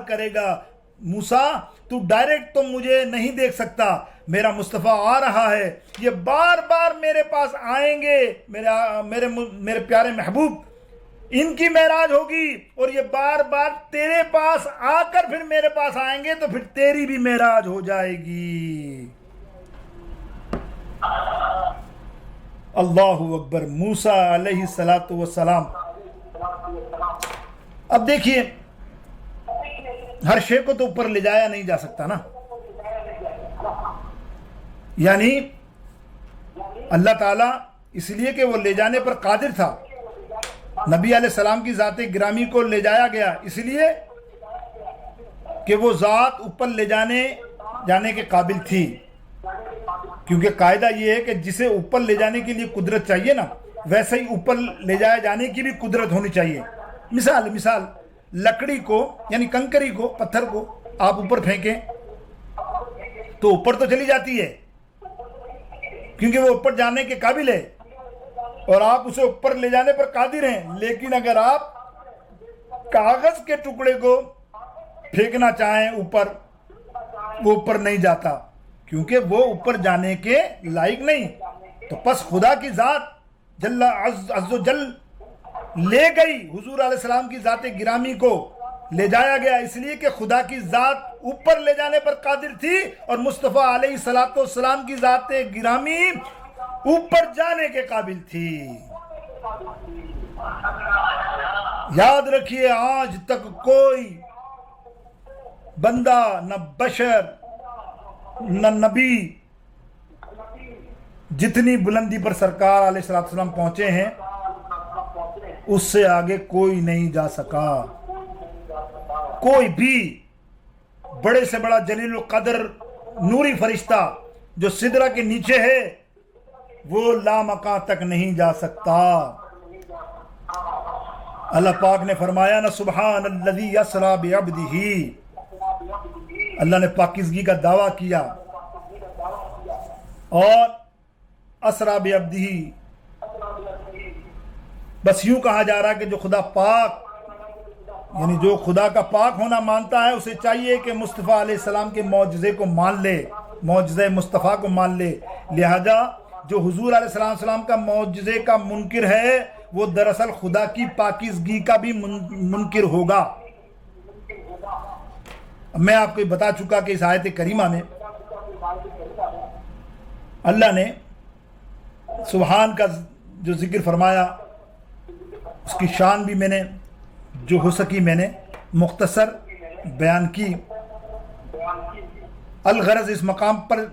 کرے گا موسیٰ تو ڈائریکٹ تو مجھے نہیں دیکھ سکتا، میرا مصطفیٰ آ رہا ہے، یہ بار بار میرے پاس آئیں گے، میرے پیارے محبوب، ان کی معراج ہوگی اور یہ بار بار تیرے پاس آ کر پھر میرے پاس آئیں گے، تو پھر تیری بھی معراج ہو جائے گی۔ اللہ اکبر۔ موسیٰ علیہ السلام۔ اب دیکھیے، ہر شے کو تو اوپر لے جایا نہیں جا سکتا نا، یعنی اللہ تعالیٰ اس لیے کہ وہ لے جانے پر قادر تھا، نبی علیہ السلام کی ذات گرامی کو لے جایا گیا اس لیے کہ وہ ذات اوپر لے جانے کے قابل تھی، کیونکہ قاعدہ یہ ہے کہ جسے اوپر لے جانے کے لیے قدرت چاہیے نا، ویسے ہی اوپر لے جائے جانے کی بھی قدرت ہونی چاہیے۔ مثال لکڑی کو یعنی کنکری کو، پتھر کو آپ اوپر پھینکیں تو اوپر تو چلی جاتی ہے کیونکہ وہ اوپر جانے کے قابل ہے اور آپ اسے اوپر لے جانے پر قادر ہیں، لیکن اگر آپ کاغذ کے ٹکڑے کو پھینکنا چاہیں اوپر، وہ اوپر نہیں جاتا کیونکہ وہ اوپر جانے کے لائق نہیں۔ تو پس خدا کی ذات جل عز و جل لے گئی، حضور علیہ السلام کی ذات گرامی کو لے جایا گیا اس لیے کہ خدا کی ذات اوپر لے جانے پر قادر تھی اور مصطفیٰ علیہ السلام کی ذات گرامی اوپر جانے کے قابل تھی۔ یاد رکھیے، آج تک کوئی بندہ، نہ بشر نہ نبی، جتنی بلندی پر سرکار علیہ السلام پہنچے ہیں اس سے آگے کوئی نہیں جا سکا۔ کوئی بھی بڑے سے بڑا جلیل القدر نوری فرشتہ جو سدرہ کے نیچے ہے وہ لامکاں تک نہیں جا سکتا۔ اللہ پاک نے فرمایا نا، سبحان الذی اسریٰ بعبدہ، اللہ نے پاکیزگی کا دعویٰ کیا، اور اسریٰ بعبدہ بس یوں کہا جا رہا ہے کہ جو خدا پاک، یعنی جو خدا کا پاک ہونا مانتا ہے اسے چاہیے کہ مصطفیٰ علیہ السلام کے معجزے کو مان لے، معجزہ مصطفیٰ کو مان لے۔ لہذا جو حضور علیہ السلام کا معجزے کا منکر ہے وہ دراصل خدا کی پاکیزگی کا بھی منکر ہوگا۔ میں آپ کو بتا چکا کہ اس آیت کریمہ میں اللہ نے سبحان کا جو ذکر فرمایا، اس کی شان بھی میں نے جو ہو سکی میں نے مختصر بیان کی۔ الغرض اس مقام پر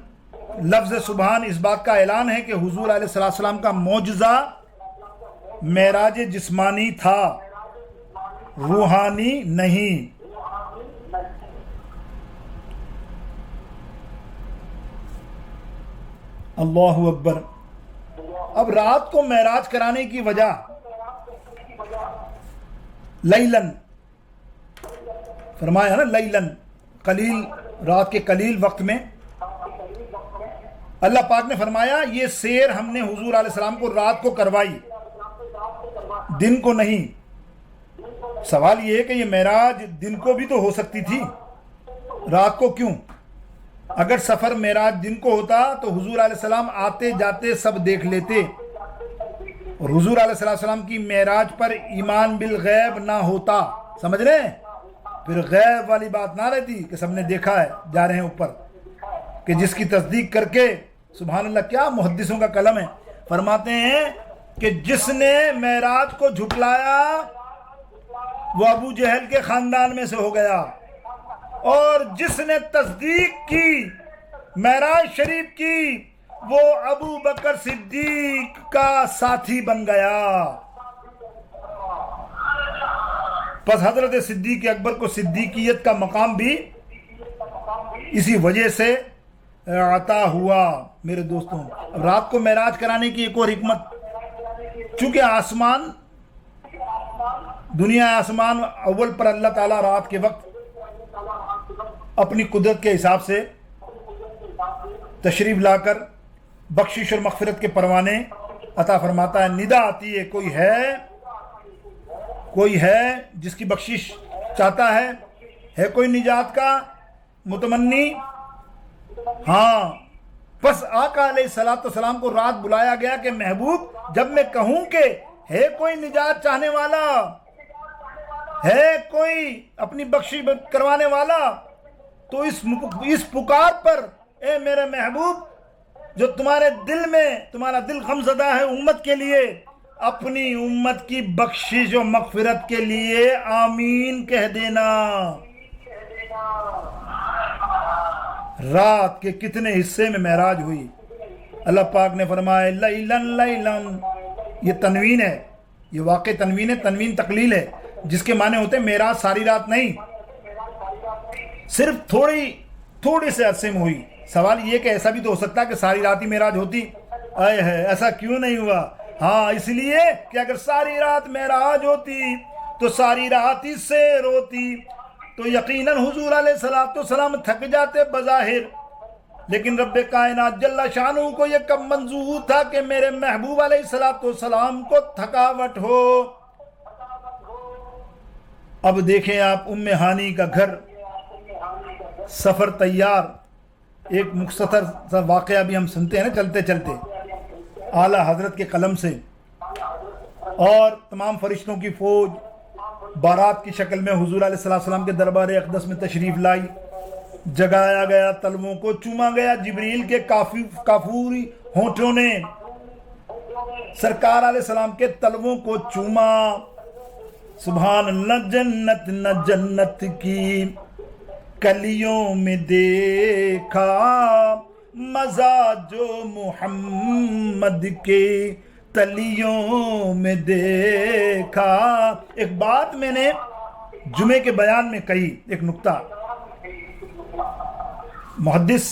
لفظ سبحان اس بات کا اعلان ہے کہ حضور علیہ السلام کا معجزہ معراج جسمانی تھا، روحانی نہیں۔ اللہ اکبر۔ اب رات کو معراج کرانے کی وجہ، لیلن فرمایا نا، لیلن قلیل، رات کے قلیل وقت میں اللہ پاک نے فرمایا یہ سیر ہم نے حضور علیہ السلام کو رات کو کروائی، دن کو نہیں۔ سوال یہ ہے کہ یہ معراج دن کو بھی تو ہو سکتی تھی، رات کو کیوں؟ اگر سفر معراج دن کو ہوتا تو حضور علیہ السلام آتے جاتے سب دیکھ لیتے، اور حضور علیہ السلام کی معراج پر ایمان بالغیب نہ ہوتا، سمجھ رہے ہیں؟ پھر غیب والی بات نہ رہتی کہ سب نے دیکھا ہے جا رہے ہیں اوپر، کہ جس کی تصدیق کر کے، سبحان اللہ کیا محدثوں کا قلم ہے، فرماتے ہیں کہ جس نے معراج کو جھٹلایا وہ ابو جہل کے خاندان میں سے ہو گیا، اور جس نے تصدیق کی معراج شریف کی وہ ابو بکر صدیق کا ساتھی بن گیا۔ پس حضرت صدیق اکبر کو صدیقیت کا مقام بھی اسی وجہ سے عطا ہوا۔ میرے دوستوں، رات کو معراج کرانے کی ایک اور حکمت، چونکہ آسمان، دنیا آسمان اول پر اللہ تعالیٰ رات کے وقت اپنی قدرت کے حساب سے تشریف لا کر بخشش اور مغفرت کے پروانے عطا فرماتا ہے۔ ندا آتی ہے، کوئی ہے جس کی بخشش چاہتا ہے ہے کوئی نجات کا متمنی؟ ہاں، بس آقا علیہ الصلوۃ والسلام کو رات بلایا گیا کہ محبوب جب میں کہوں کہ ہے کوئی نجات چاہنے والا، ہے کوئی اپنی بخشش کروانے والا، تو اس پکار پر اے میرے محبوب جو تمہارے دل میں تمہارا دل غمزدہ ہے امت کے لیے، اپنی امت کی بخشش و مغفرت کے لیے آمین کہہ دینا۔ رات کے کتنے حصے میں معراج ہوئی؟ اللہ پاک نے فرمایا لیلن لیلن، یہ تنوین ہے، یہ واقع تنوین ہے، تنوین تقلیل ہے، جس کے معنی ہوتے ہیں معراج ساری رات نہیں، صرف تھوڑی سے عرصے میں ہوئی۔ سوال یہ کہ ایسا بھی تو ہو سکتا ہے کہ ساری رات ہی معراج ہوتی، ایسا کیوں نہیں ہوا؟ ہاں، اس لیے کہ اگر ساری رات معراج ہوتی تو ساری رات ہی سے روتی، تو یقیناً حضور علیہ السلام تھک جاتے بظاہر، لیکن رب کائنات جل شانہ کو یہ کب منظور تھا کہ میرے محبوب علیہ السلام کو تھکاوٹ ہو۔ اب دیکھیں آپ ام ہانی کا گھر، سفر تیار۔ ایک مختصر سا واقعہ بھی ہم سنتے ہیں نا چلتے چلتے، اعلیٰ حضرت کے قلم سے، اور تمام فرشتوں کی فوج بارات کی شکل میں حضور علیہ السلام کے دربار اقدس میں تشریف لائی، جگایا گیا، تلووں کو چوما گیا، جبریل کے کافوری ہونٹوں نے سرکار علیہ السلام کے تلووں کو چوما۔ سبحان اللہ، جنت نہ جنت کی کلیوں میں دیکھا مزہ جو محمد کے تلیوں میں دیکھا۔ ایک بات میں نے جمعے کے بیان میں کہی، ایک نکتہ محدث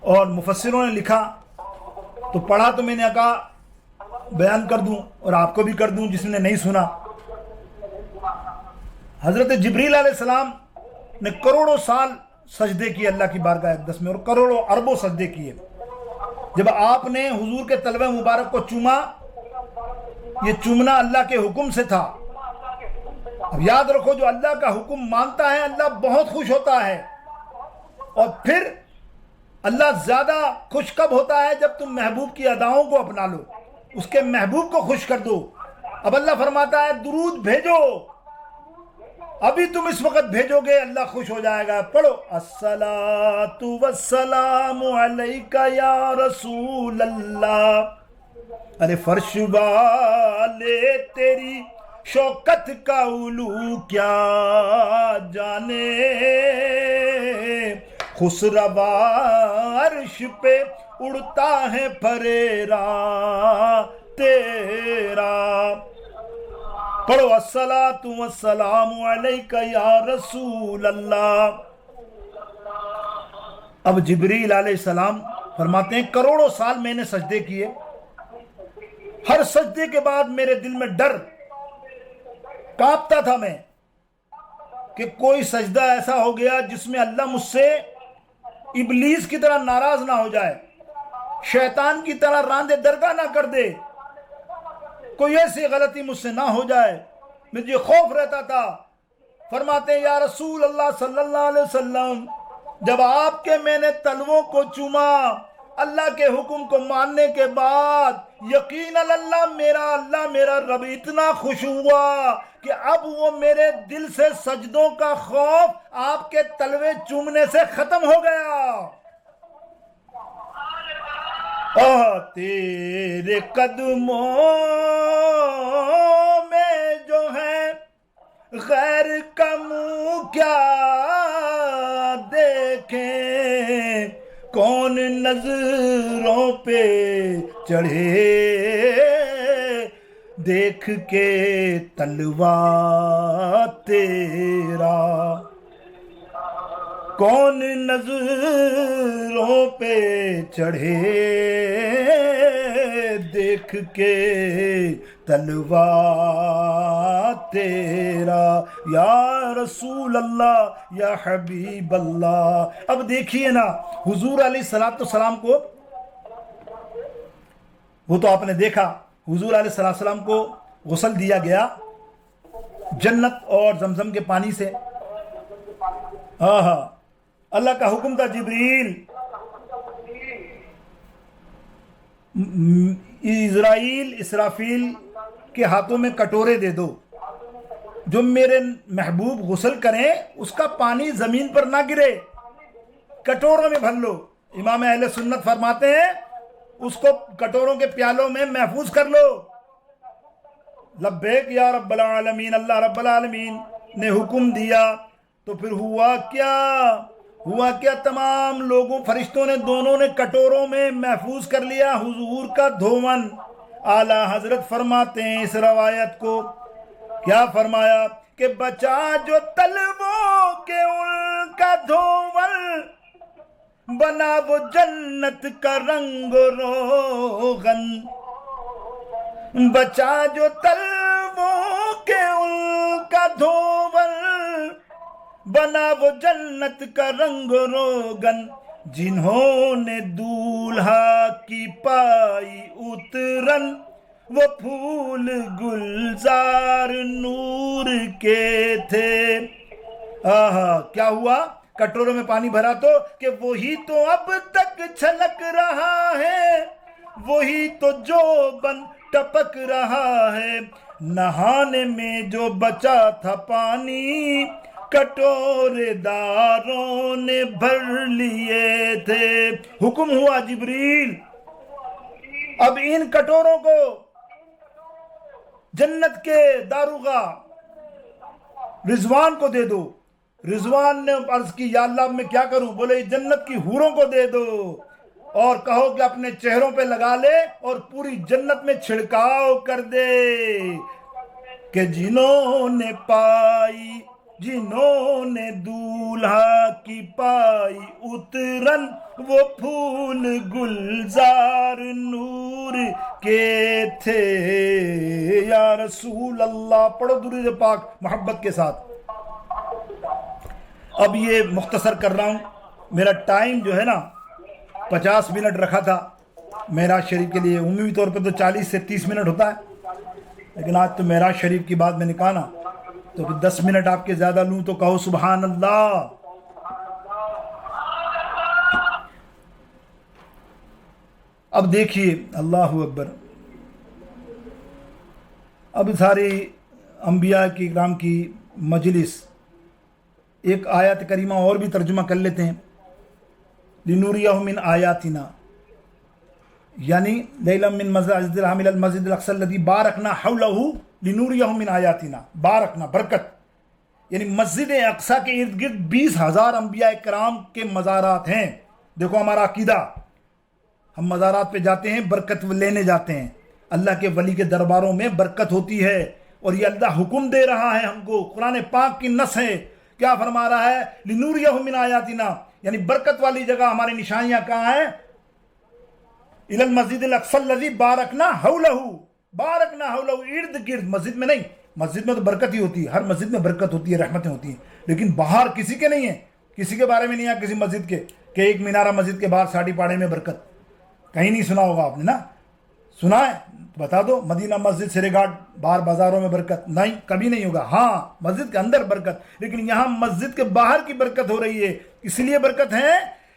اور مفسروں نے لکھا تو پڑھا، تو میں نے کہا بیان کر دوں اور آپ کو بھی کر دوں جس نے نہیں سنا۔ حضرت جبریل علیہ السلام نے کروڑوں سال سجدے کیے اللہ کی بارگاہ اقدس میں، اور کروڑوں اربوں سجدے کیے۔ جب آپ نے حضور کے تلوے مبارک کو چوما، یہ چومنا اللہ کے حکم سے تھا۔ اب یاد رکھو، جو اللہ کا حکم مانتا ہے اللہ بہت خوش ہوتا ہے، اور پھر اللہ زیادہ خوش کب ہوتا ہے؟ جب تم محبوب کی اداؤں کو اپنا لو، اس کے محبوب کو خوش کر دو۔ اب اللہ فرماتا ہے درود بھیجو، ابھی تم اس وقت بھیجو گے اللہ خوش ہو جائے گا۔ پڑھو، الصلاۃ والسلام علیک یا رسول اللہ، ارے فرش والے تیری شوکت کا علو کیا جانے، خسروا عرش پہ اڑتا ہے پھریرا تیرا۔ پڑھو، الصلاۃ والسلام علیک یا رسول اللہ۔ اب جبریل علیہ السلام فرماتے ہیں کروڑوں سال میں نے سجدے کیے، ہر سجدے کے بعد میرے دل میں ڈر، کانپتا تھا میں کہ کوئی سجدہ ایسا ہو گیا جس میں اللہ مجھ سے ابلیس کی طرح ناراض نہ ہو جائے، شیطان کی طرح راندے درگاہ نہ کر دے، کوئی ایسی غلطی مجھ سے نہ ہو جائے، مجھے خوف رہتا تھا۔ فرماتے ہیں یا رسول اللہ صلی اللہ علیہ وسلم، جب آپ کے میں نے تلووں کو چوما اللہ کے حکم کو ماننے کے بعد، یقیناً اللہ میرا رب اتنا خوش ہوا کہ اب وہ میرے دل سے سجدوں کا خوف آپ کے تلوے چومنے سے ختم ہو گیا۔ تیرے قدموں میں جو ہے غیر کا منہ کیا دیکھیں، کون نظروں پہ چڑھے دیکھ کے تلوا تیرا، کون نظروں پہ چڑھے دیکھ کے تلوا تیرا، یا رسول اللہ یا حبیب اللہ۔ اب دیکھیے نا حضور علیہ السلام کو، وہ تو آپ نے دیکھا، حضور علیہ السلام کو غسل دیا گیا جنت اور زمزم کے پانی سے، ہاں اللہ کا حکم تھا جبریل اسرافیل کے ہاتھوں میں کٹورے دے دو، جو میرے محبوب غسل کریں اس کا پانی زمین پر نہ گرے، کٹوروں میں بھر لو۔ امام اہل سنت فرماتے ہیں اس کو کٹوروں کے پیالوں میں محفوظ کر لو۔ لبیک یا رب العالمین، اللہ رب العالمین نے حکم دیا تو پھر ہوا کیا تمام لوگوں فرشتوں نے دونوں نے کٹوروں میں محفوظ کر لیا حضور کا دھون۔ اعلیٰ حضرت فرماتے ہیں اس روایت کو، کیا فرمایا کہ بچا جو تلووں کے ان کا دھون، بنا وہ جنت کا رنگ روغن، بچا جو تلووں کے ان کا دھون، بنا وہ جنت کا رنگ روغن، جنہوں نے دولہا کی پائی اترن، وہ پھول گلزار نور کے تھے۔ کیا ہوا؟ کٹوروں میں پانی بھرا تو کہ وہی تو اب تک چھلک رہا ہے، وہی تو جو بن ٹپک رہا ہے، نہانے میں جو بچا تھا پانی کٹورے داروں نے بھر لیے تھے۔ حکم ہوا جبریل اب ان کٹوروں کو جنت کے داروغہ رضوان کو دے دو۔ رضوان نے عرض کی یا اللہ میں کیا کروں؟ بولے جنت کی حوروں کو دے دو اور کہو کہ اپنے چہروں پہ لگا لے اور پوری جنت میں چھڑکاؤ کر دے کہ جنہوں نے دولہا کی پائی اترن، وہ پھول گلزار نور کے تھے۔ یا رسول اللہ، پڑھو درود پاک محبت کے ساتھ۔ اب یہ مختصر کر رہا ہوں، میرا ٹائم جو ہے نا 50 منٹ رکھا تھا معراج شریف کے لیے، عمومی طور پہ تو 40 سے 30 منٹ ہوتا ہے، لیکن آج تو معراج شریف کی بات میں نے کہا نا تو پھر 10 منٹ آپ کے زیادہ لوں تو کہو سبحان اللہ۔ اب دیکھیے اللہ اکبر، اب سارے انبیاء کی کرام کی مجلس، ایک آیت کریمہ اور بھی ترجمہ کر لیتے ہیں، لِنُرِيَهُ مِنْ آیاتنا، یعنی لیلا من مسجد الحرام الی المسجد الاقصی الذی بارکنا حولہ لِنُرِيَهُ مِنْ آیاتنا، بارکنا برکت، یعنی مسجد اقصی کے ارد گرد 20,000 انبیاء کرام کے مزارات ہیں۔ دیکھو ہمارا عقیدہ، ہم مزارات پہ جاتے ہیں برکت لینے جاتے ہیں، اللہ کے ولی کے درباروں میں برکت ہوتی ہے، اور یہ اللہ حکم دے رہا ہے ہم کو، قرآن پاک کی نص ہے، کیا فرما رہا ہے؟ لِنُرِيَهُ مِنْ آیاتنا، یعنی برکت والی جگہ ہماری نشانیاں کہاں ہیں؟ الی المسجد الاقصی الذی بارکنا حولہ، بارکنا حولہ، ارد گرد، مسجد میں نہیں، مسجد میں تو برکت ہی ہوتی ہے، ہر مسجد میں برکت ہوتی ہے، رحمتیں ہوتی ہیں، لیکن باہر کسی کے نہیں ہیں، کسی کے بارے میں نہیں ہے کسی مسجد کے کہ ایک مینارہ مسجد کے باہر ساڑھی پاڑے میں برکت، کہیں نہیں سنا ہوگا آپ نے نا، سنا ہے بتا دو، مدینہ مسجد سرے گھاٹ باہر بازاروں میں برکت نہیں، کبھی نہیں ہوگا، ہاں مسجد کے اندر برکت، لیکن یہاں مسجد کے باہر کی برکت ہو رہی ہے، اس لیے برکت ہے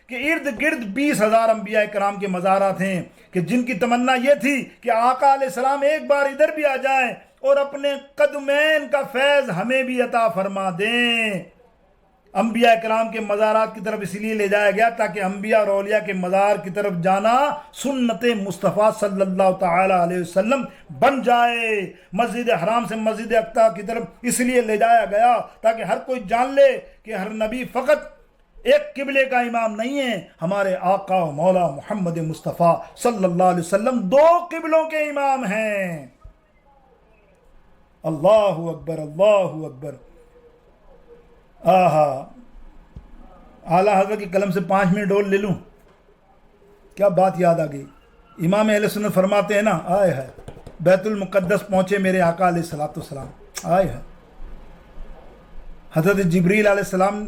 کہ ارد گرد 20,000 انبیاء کرام کے مزارات ہیں، کہ جن کی تمنا یہ تھی کہ آقا علیہ السلام ایک بار ادھر بھی آ جائیں اور اپنے قدمین کا فیض ہمیں بھی عطا فرما دیں۔ انبیاء کرام کے مزارات کی طرف اس لیے لے جایا گیا تاکہ انبیاء اور اولیاء کے مزار کی طرف جانا سنت مصطفیٰ صلی اللہ تعالی علیہ وسلم بن جائے۔ مسجد حرام سے مسجد اقصی کی طرف اس لیے لے جایا گیا تاکہ ہر کوئی جان لے کہ ہر نبی فقط ایک قبلے کا امام نہیں ہے، ہمارے آقا و مولا محمد مصطفیٰ صلی اللہ علیہ وسلم 2 قبلوں کے امام ہیں۔ اللہ اکبر، اللہ اکبر۔ اعلیٰ حضرت کی قلم سے 5 منٹ اور لے لوں، کیا بات یاد آ گئی۔ امام اہل سنت فرماتے ہیں نا، آئے ہے بیت المقدس پہنچے میرے آقا علیہ الصلوۃ والسلام، آئے ہے حضرت جبریل علیہ السلام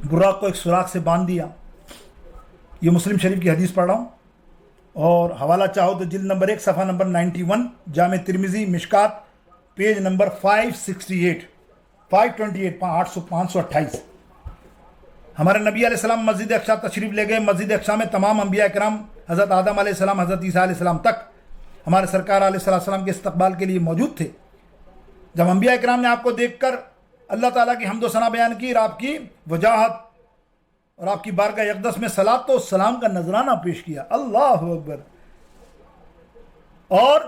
براق کو ایک سوراخ سے باندھ دیا۔ یہ مسلم شریف کی حدیث پڑھ رہا ہوں، اور حوالہ چاہو تو جلد نمبر 1 صفحہ نمبر 91، جامع ترمذی مشکات پیج نمبر 528 528 ہمارے نبی علیہ السلام مسجد اقصی تشریف لے گئے. مسجد اقصی میں تمام انبیاء کرام حضرت آدم علیہ السلام، حضرت عیسیٰ علیہ السلام تک ہمارے سرکار علیہ السلام کے استقبال کے لیے موجود تھے. جب انبیاء کرام نے آپ کو دیکھ کر اللہ تعالیٰ کی حمد و ثنا بیان کی اور آپ کی وجاہت اور آپ کی بارگاہ اقدس میں صلات و سلام کا نذرانہ پیش کیا. اللہ اکبر. اور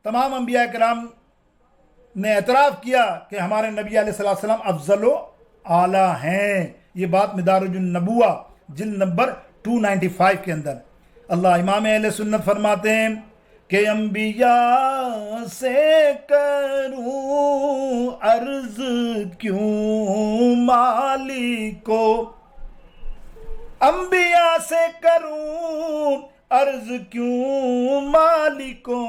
تمام انبیاء کرام نے اعتراف کیا کہ ہمارے نبی علیہ السلام افضل و اعلیٰ ہیں. یہ بات مدارج النبوہ جلد نمبر 295 کے اندر. اللہ امام اہل سنت فرماتے ہیں کہ انبیاء سے کروں عرض کیوں مالکو، انبیاء سے کروں عرض کیوں مالکو،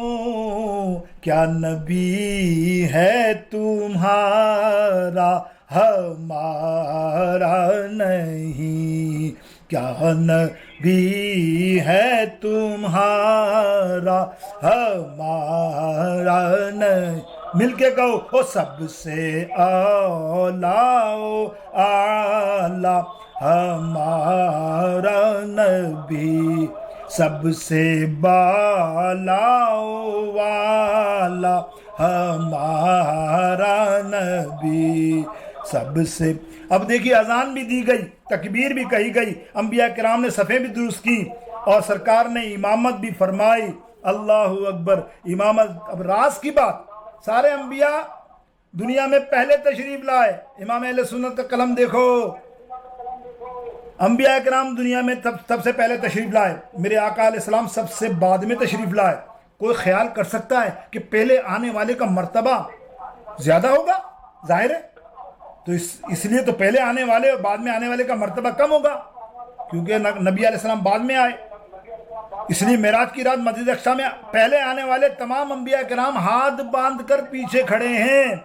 کیا نبی ہے تمہارا ہمارا نہیں، کیا نبی ہے تمہارا ہمارا نہیں. مل کے کہو او سب سے اولیٰ و اعلیٰ ہمارا نبی، سب سے بالا و والا ہمارا نبی، سب سے. اب دیکھیے اذان بھی دی گئی، تکبیر بھی کہی گئی، انبیاء کرام نے صفیں بھی درست کی اور سرکار نے امامت بھی فرمائی. اللہ اکبر. امامت. اب راز کی بات، سارے انبیاء دنیا میں پہلے تشریف لائے. امام اہل سنت کا قلم دیکھو، انبیاء کرام دنیا میں سب سے پہلے تشریف لائے، میرے آقا علیہ السلام سب سے بعد میں تشریف لائے. کوئی خیال کر سکتا ہے کہ پہلے آنے والے کا مرتبہ زیادہ ہوگا؟ ظاہر ہے. تو اس لیے تو پہلے آنے والے اور بعد میں آنے والے کا مرتبہ کم ہوگا، کیونکہ نبی علیہ السلام بعد میں آئے. اس لیے معراج کی رات مسجد اقصی میں پہلے آنے والے تمام انبیاء کرام ہاتھ باندھ کر پیچھے کھڑے ہیں،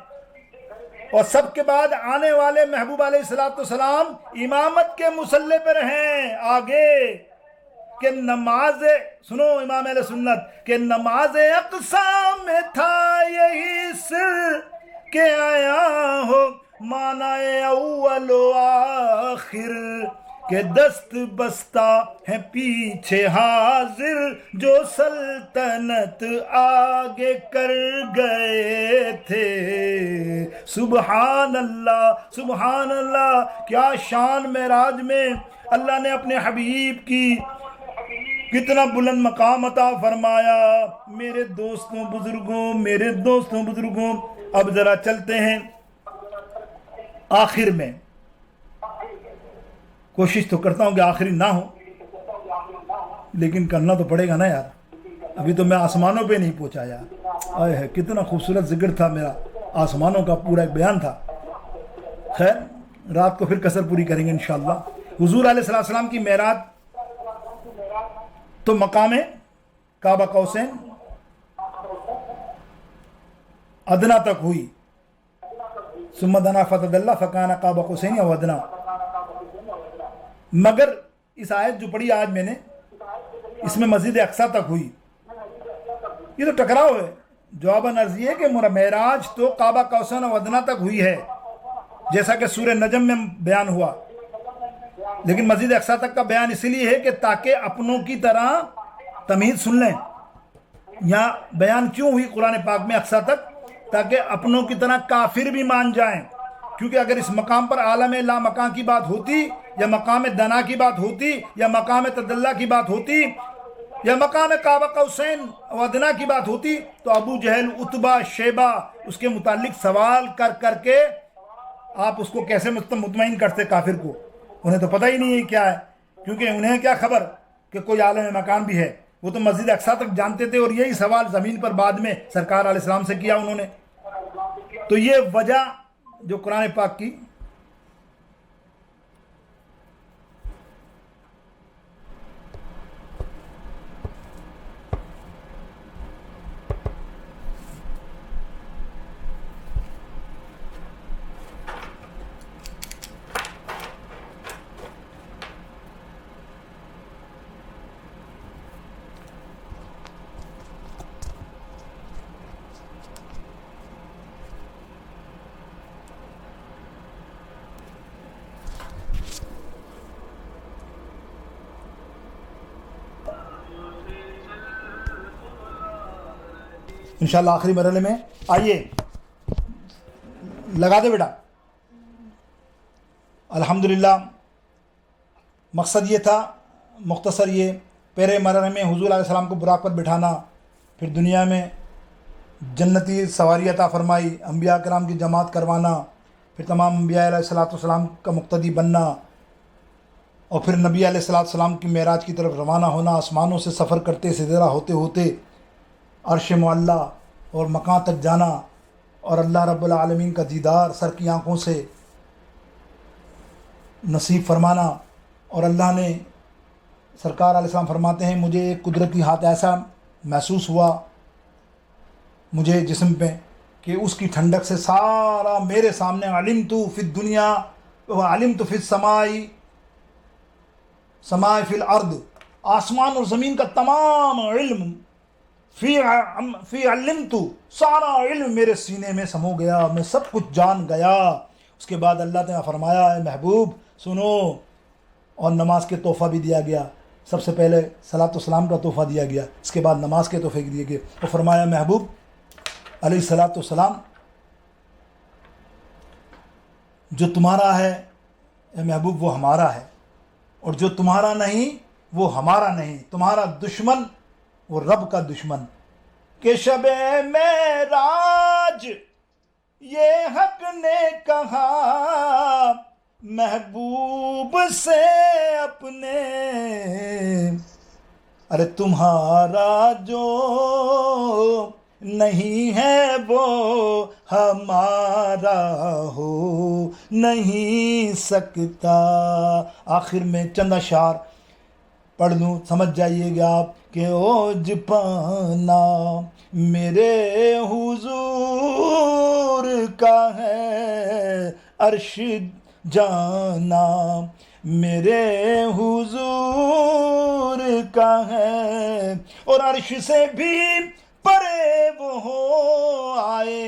اور سب کے بعد آنے والے محبوب علیہ السلام امامت کے مصلی پر ہیں آگے. کہ نماز سنو امام اہل سنت کہ نماز اقصی میں تھا یہی سر کہ آیا ہو معنی اول و آخر، کہ دست بستہ ہیں پیچھے حاضر، جو سلطنت آگے کر گئے تھے. سبحان اللہ سبحان اللہ. کیا شان معراج میں اللہ نے اپنے حبیب کی کتنا بلند مقام عطا فرمایا. میرے دوستوں بزرگوں اب ذرا چلتے ہیں آخر میں. کوشش تو کرتا ہوں کہ آخری نہ ہو، لیکن کرنا تو پڑے گا نا یار. ابھی تو میں آسمانوں پہ نہیں پہنچا یار. آئے ہے کتنا خوبصورت ذکر تھا میرا، آسمانوں کا پورا ایک بیان تھا. خیر رات کو پھر کسر پوری کریں گے انشاءاللہ. حضور علیہ السلام کی معراج تو مقام کعبہ قوسین ادنا تک ہوئی. ثم دنا فتدلی فکان قاب قوسین او ادنا. مگر اس آیت جو پڑھی آج میں نے، اس میں مسجد اقصی تک ہوئی. یہ تو ٹکراؤ ہے. جواباً عرض یہ کہ معراج تو کعبہ قوسین و ادنا تک ہوئی ہے، جیسا کہ سورہ نجم میں بیان ہوا، لیکن مسجد اقصی تک کا بیان اس لیے ہے کہ تاکہ اپنوں کی طرح تمہید سن لیں. یہاں بیان کیوں ہوئی قرآن پاک میں اقصی تک؟ تاکہ اپنوں کی طرح کافر بھی مان جائیں. کیونکہ اگر اس مقام پر عالم لا مکان کی بات ہوتی، یا مقام دنا کی بات ہوتی، یا مقام تدلہ کی بات ہوتی، یا مقام کعبہ قوسین و ادنا کی بات ہوتی، تو ابو جہل، عتبہ، شیبہ اس کے متعلق سوال کر کر کے آپ اس کو کیسے مطمئن کرتے کافر کو؟ انہیں تو پتہ ہی نہیں ہے کیا ہے، کیونکہ انہیں کیا خبر کہ کوئی عالم مکان بھی ہے. وہ تو مسجد اقصی تک جانتے تھے، اور یہی سوال زمین پر بعد میں سرکار علیہ السلام سے کیا انہوں نے. تو یہ وجہ جو قرآن پاک کی انشاءاللہ آخری مرحلے میں آئیے لگا دے بیٹا. الحمدللہ مقصد یہ تھا مختصر، یہ پہلے مرحلے میں حضور علیہ السلام کو براق پر بٹھانا، پھر دنیا میں جنتی سواری عطا فرمائی، انبیاء کرام کی جماعت کروانا، پھر تمام انبیاء علیہ السلام کا مقتدی بننا، اور پھر نبی علیہ السلام کی معراج کی طرف روانہ ہونا، آسمانوں سے سفر کرتے سدرہ ہوتے ہوتے عرش معلیٰ اور مکان تک جانا، اور اللہ رب العالمین کا دیدار سر کی آنکھوں سے نصیب فرمانا. اور اللہ نے سرکار علیہ السلام فرماتے ہیں مجھے ایک قدرتی ہاتھ ایسا محسوس ہوا مجھے جسم پہ کہ اس کی ٹھنڈک سے سارا میرے سامنے علمت فی الدنیا وعلمت فی السماء فی الارض، آسمان اور زمین کا تمام علم فی علمت، سارا علم میرے سینے میں سمو گیا، میں سب کچھ جان گیا. اس کے بعد اللہ نے فرمایا اے محبوب سنو، اور نماز کے تحفہ بھی دیا گیا. سب سے پہلے صلاۃ والسلام کا تحفہ دیا گیا، اس کے بعد نماز کے تحفے دیے گئے. اور فرمایا محبوب علیہ الصلاۃ والسلام جو تمہارا ہے اے محبوب وہ ہمارا ہے، اور جو تمہارا نہیں وہ ہمارا نہیں. تمہارا دشمن وہ رب کا دشمن. کہ شب معراج یہ حق نے کہا محبوب سے اپنے، ارے تمہارا جو نہیں ہے وہ ہمارا ہو نہیں سکتا. آخر میں چند اشعار پڑھ لوں، سمجھ جائیے گا آپ کہ اوج پانا میرے حضور کا ہے، عرش جانا میرے حضور کا ہے، اور عرش سے بھی پرے وہ ہو آئے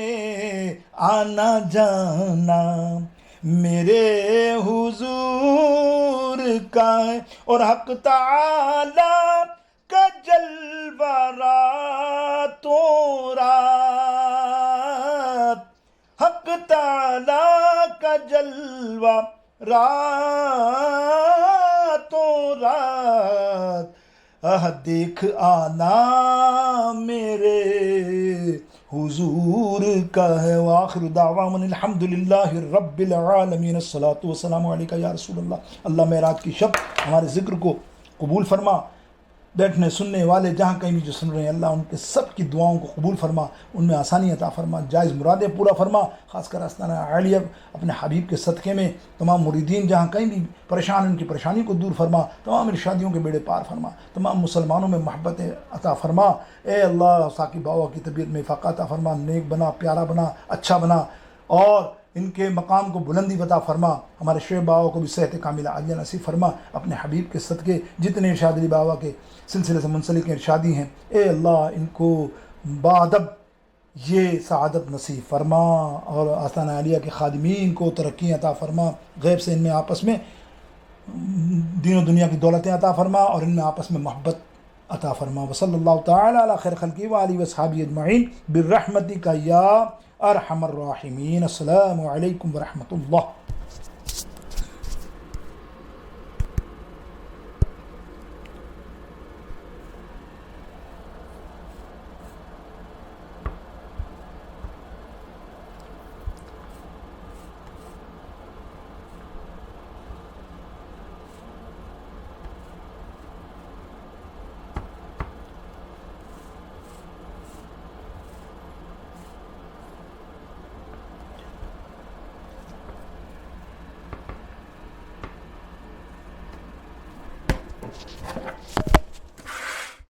آنا جانا میرے حضور کا ہے. اور حق تعالی کا جلوہ راتوں رات، حق تعالی کا جلوہ راتوں رات، دیکھ آنا میرے حضور کا ہے. وآخر دعوانا الحمدللہ رب العالمین. الصلاۃ والسلام علیکہ یا رسول اللہ. اللہ معراج کی شب ہمارے ذکر کو قبول فرما. بیٹھنے سننے والے جہاں کہیں بھی جو سن رہے ہیں اللہ ان کے سب کی دعاؤں کو قبول فرما، ان میں آسانی عطا فرما، جائز مرادیں پورا فرما. خاص کر آستانہ عالیہ اپنے حبیب کے صدقے میں تمام مریدین جہاں کہیں بھی پریشان ان کی پریشانی کو دور فرما، تمام ارشادیوں کے بیڑے پار فرما، تمام مسلمانوں میں محبت عطا فرما. اے اللہ ثاقب بابا کی طبیعت میں افاقہ عطا فرما، نیک بنا، پیارا بنا، اچھا بنا، اور ان کے مقام کو بلندی عطا فرما. ہمارے شعیب بابا کو بھی صحت کاملہ عاجلہ نصیب فرما. اپنے حبیب کے صدقے جتنے ارشاد علی بابا کے سلسلے سے منسلک ارشادی ہیں اے اللہ ان کو بادب یہ سعادت نصیب فرما، اور آستانہ عالیہ کے خادمین کو ترقی عطا فرما. غیب سے ان میں آپس میں دین و دنیا کی دولتیں عطا فرما، اور ان میں آپس میں محبت عطا فرما. وصلی اللہ تعالی علی خیر خلقی و آلہ و اصحابہ اجمعین برحمتک یا ارحم الراحمین. السلام علیکم ورحمۃ اللہ.